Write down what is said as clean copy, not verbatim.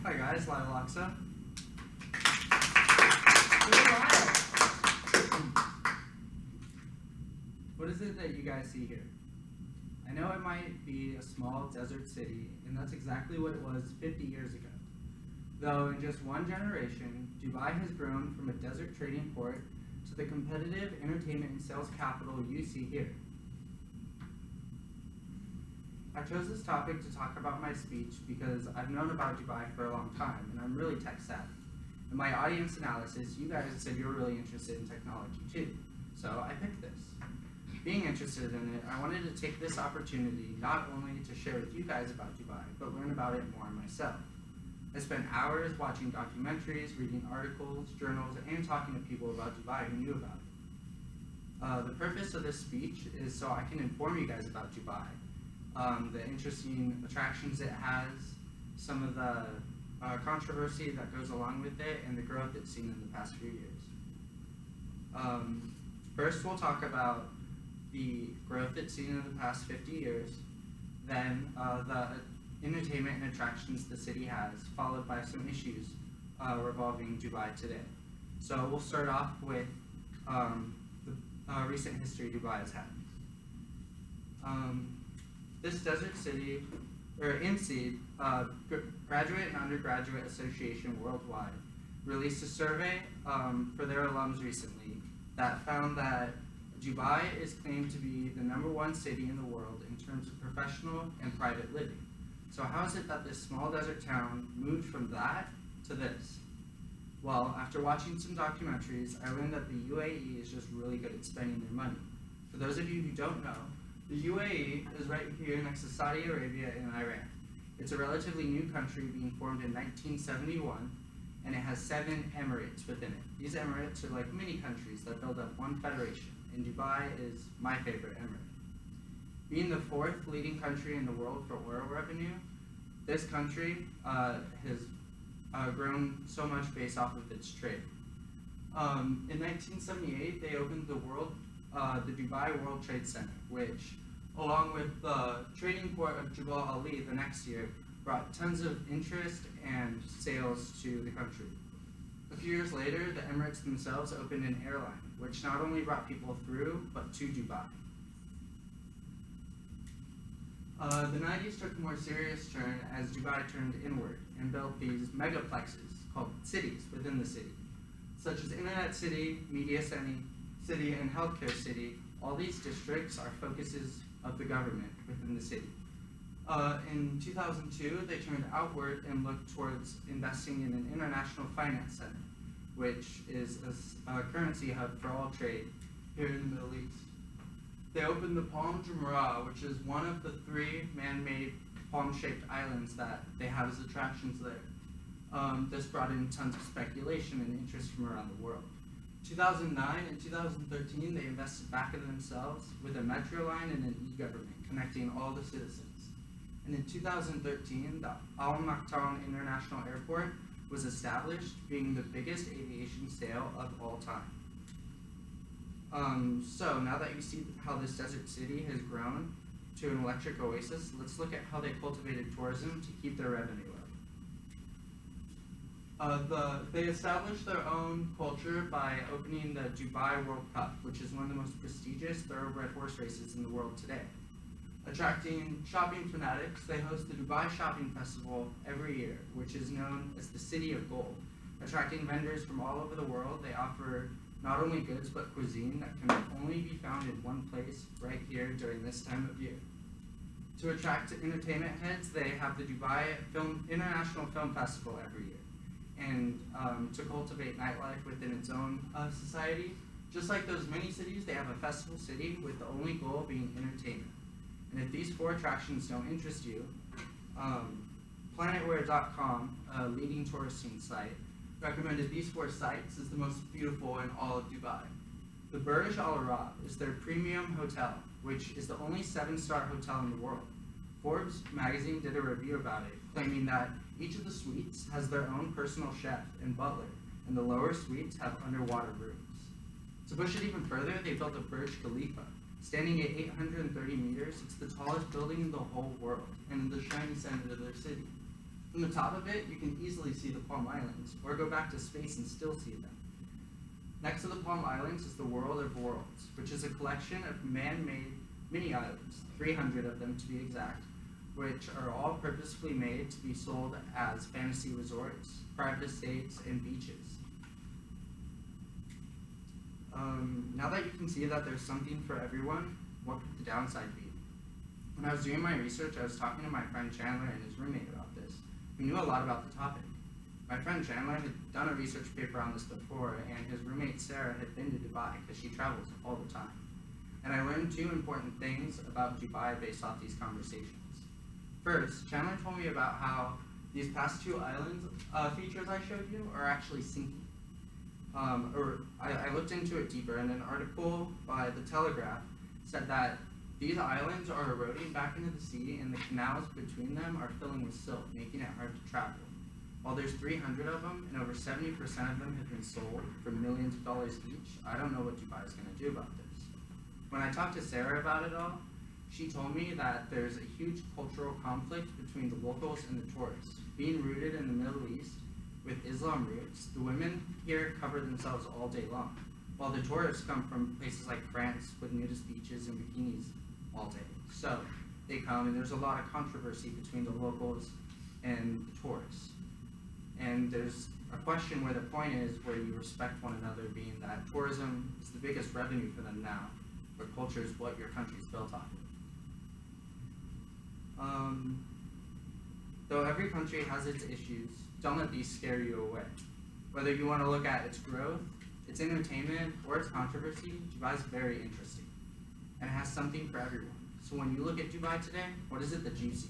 Hi guys, Lyle, Laakso. What is it that you guys see here? I know it might be a small desert city, and that's exactly what it was 50 years ago. Though in just one generation, Dubai has grown from a desert trading port to the competitive entertainment and sales capital you see here. I chose this topic to talk about my speech because I've known about Dubai for a long time, and I'm really tech savvy. In my audience analysis, you guys said you were really interested in technology too, so I picked this. Being interested in it, I wanted to take this opportunity not only to share with you guys about Dubai, but learn about it more myself. I spent hours watching documentaries, reading articles, journals, and talking to people about Dubai who knew about it. The purpose of this speech is so I can inform you guys about Dubai, the interesting attractions it has, some of the controversy that goes along with it, and the growth it's seen in the past few years. First, we'll talk about the growth it's seen in the past 50 years, then the entertainment and attractions the city has, followed by some issues revolving Dubai today. So we'll start off with the recent history Dubai has had. This desert city, or INSEAD, Graduate and Undergraduate Association Worldwide, released a survey for their alums recently that found that Dubai is claimed to be the #1 city in the world in terms of professional and private living. So how is it that this small desert town moved from that to this? Well, after watching some documentaries, I learned that the UAE is just really good at spending their money. For those of you who don't know, the UAE is right here next to Saudi Arabia and Iran. It's a relatively new country being formed in 1971, and it has 7 emirates within it. These emirates are like mini countries that build up one federation, and Dubai is my favorite emirate. Being the 4th leading country in the world for oil revenue, this country has grown so much based off of its trade. In 1978, they opened the Dubai World Trade Center, which, along with the trading port of Jebel Ali the next year, brought tons of interest and sales to the country. A few years later, the Emirates themselves opened an airline, which not only brought people through, but to Dubai. The 90s took a more serious turn as Dubai turned inward and built these megaplexes called cities within the city, such as Internet City, Media City, and Healthcare City. All these districts are focuses of the government within the city. In 2002, they turned outward and looked towards investing in an international finance center, which is a currency hub for all trade here in the Middle East. They opened the Palm Jumeirah, which is one of the 3 man-made palm-shaped islands that they have as attractions there. This brought in tons of speculation and interest from around the world. 2009 and 2013, they invested back in themselves with a metro line and an e-government connecting all the citizens. And in 2013, the Al Maktoum International Airport was established, being the biggest aviation sale of all time. So now that you see how this desert city has grown to an electric oasis, let's look at how they cultivated tourism to keep their revenue up. They established their own culture by opening the Dubai World Cup, which is one of the most prestigious thoroughbred horse races in the world today. Attracting shopping fanatics, they host the Dubai Shopping Festival every year, which is known as the City of Gold. Attracting vendors from all over the world, they offer not only goods but cuisine that can only be found in one place right here during this time of year. To attract entertainment heads, they have the Dubai International Film Festival every year. And to cultivate nightlife within its own society, just like those mini cities, they have a festival city with the only goal being entertainment. And if these 4 attractions don't interest you, planetware.com, a leading touristing site, recommended these 4 sites as the most beautiful in all of Dubai. The Burj Al Arab is their premium hotel, which is the only 7-star hotel in the world. Forbes magazine did a review about it, claiming that each of the suites has their own personal chef and butler, and the lower suites have underwater rooms. To push it even further, they built a Burj Khalifa. Standing at 830 meters, it's the tallest building in the whole world, and in the shiny center of their city. From the top of it, you can easily see the Palm Islands, or go back to space and still see them. Next to the Palm Islands is the World of Worlds, which is a collection of man-made mini-islands, 300 of them to be exact, which are all purposefully made to be sold as fantasy resorts, private estates, and beaches. Now that you can see that there's something for everyone, what could the downside be? When I was doing my research, I was talking to my friend Chandler and his roommate about this, who knew a lot about the topic. My friend Chandler had done a research paper on this before, and his roommate Sarah had been to Dubai because she travels all the time. And I learned two important things about Dubai based off these conversations. First, Chandler told me about how these past two islands features I showed you are actually sinking. I looked into it deeper, and an article by The Telegraph said that these islands are eroding back into the sea, and the canals between them are filling with silt, making it hard to travel. While there's 300 of them, and over 70% of them have been sold for millions of dollars each, I don't know what Dubai is going to do about this. When I talked to Sarah about it all, she told me that there's a huge cultural conflict between the locals and the tourists. Being rooted in the Middle East with Islam roots, the women here cover themselves all day long, while the tourists come from places like France with nudist beaches and bikinis all day. So they come, and there's a lot of controversy between the locals and the tourists. And there's a question where the point is where you respect one another, being that tourism is the biggest revenue for them now, where culture is what your country is built off of. Though every country has its issues, don't let these scare you away. Whether you want to look at its growth, its entertainment, or its controversy, Dubai is very interesting, and it has something for everyone. So when you look at Dubai today, what is it that you see?